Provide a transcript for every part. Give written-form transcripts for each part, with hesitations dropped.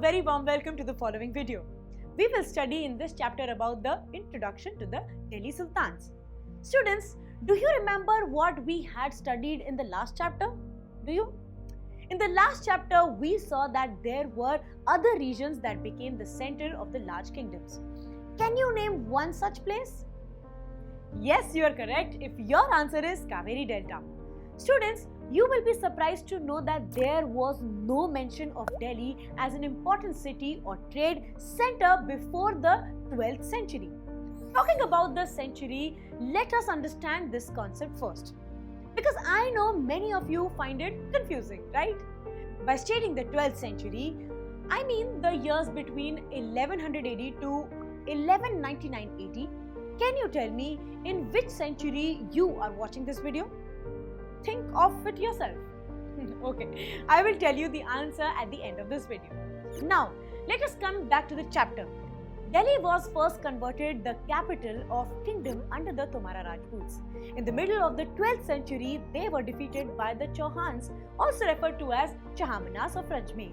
very warm welcome to the following video. We will study in this chapter about the introduction to the Delhi Sultans. Students, do you remember what we had studied in the last chapter? Do you? In the last chapter, we saw that there were other regions that became the center of the large kingdoms. Can you name one such place? Yes, you are correct if your answer is Kaveri Delta. Students, you will be surprised to know that there was no mention of Delhi as an important city or trade center before the 12th century. Talking about the century, let us understand this concept first. Because I know many of you find it confusing, right? By stating the 12th century, I mean the years between 1100 AD to 1199 AD. Can you tell me in which century you are watching this video? Think of it yourself. Okay, I will tell you the answer at the end of this video. Now, let us come back to the chapter. Delhi was first converted the capital of kingdom under the Tomara Rajputs. In the middle of the 12th century, they were defeated by the Chauhans, also referred to as Chahamanas of Rajmer.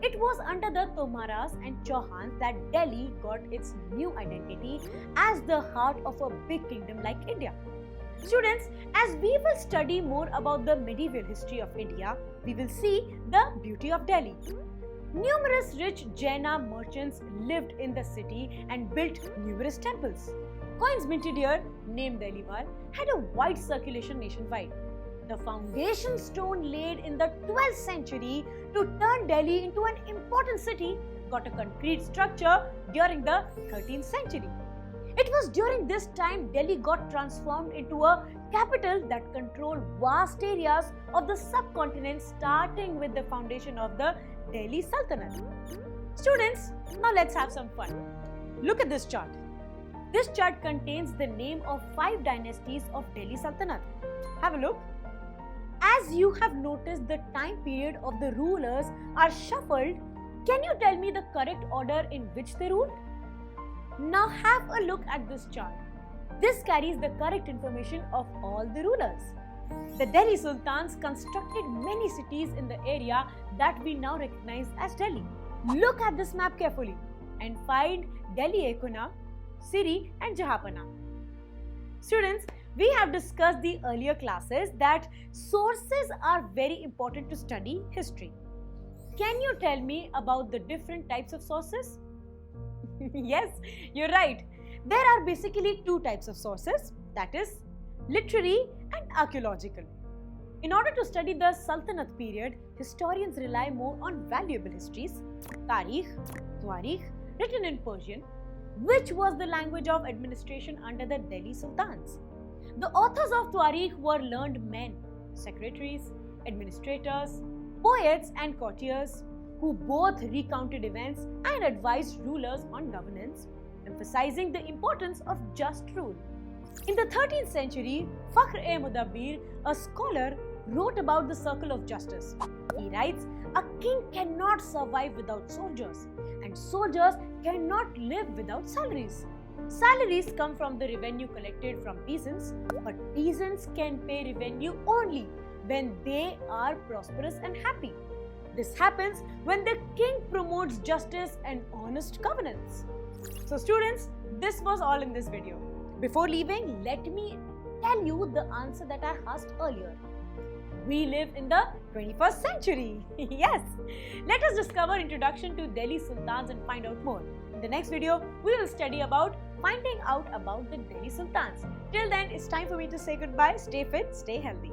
It was under the Tomaras and Chauhans that Delhi got its new identity as the heart of a big kingdom like India. Students, as we will study more about the medieval history of India, we will see the beauty of Delhi. Numerous rich Jaina merchants lived in the city and built numerous temples. Coins minted here, named Delhiwal, had a wide circulation nationwide. The foundation stone laid in the 12th century to turn Delhi into an important city got a concrete structure during the 13th century. It was during this time Delhi got transformed into a capital that controlled vast areas of the subcontinent, starting with the foundation of the Delhi Sultanate. Students, now let's have some fun. Look at this chart. This chart contains the name of 5 dynasties of Delhi Sultanate. Have a look. As you have noticed, the time period of the rulers are shuffled. Can you tell me the correct order in which they ruled? Now have a look at this chart. This carries the correct information of all the rulers. The Delhi Sultans constructed many cities in the area that we now recognize as Delhi. Look at this map carefully and find Delhi Ekuna, Siri and Jahanpana. Students, we have discussed the earlier classes that sources are very important to study history. Can you tell me about the different types of sources? Yes, you're right. There are basically 2 types of sources, that is, literary and archaeological. In order to study the Sultanate period, historians rely more on valuable histories, Tarikh, Twarikh, written in Persian, which was the language of administration under the Delhi Sultans. The authors of Twarikh were learned men, secretaries, administrators, poets and courtiers who both recounted events and advised rulers on governance, emphasizing the importance of just rule. In the 13th century, Fakhr-e-Mudabbir, a scholar, wrote about the circle of justice. He writes, "A king cannot survive without soldiers, and soldiers cannot live without salaries. Salaries come from the revenue collected from peasants, but peasants can pay revenue only when they are prosperous and happy. This happens when the king promotes justice and honest governance." So students, this was all in this video. Before leaving, let me tell you the answer that I asked earlier. We live in the 21st century. Yes. Let us discover introduction to Delhi Sultans and find out more. In the next video, we will study about finding out about the Delhi Sultans. Till then, it's time for me to say goodbye. Stay fit, stay healthy.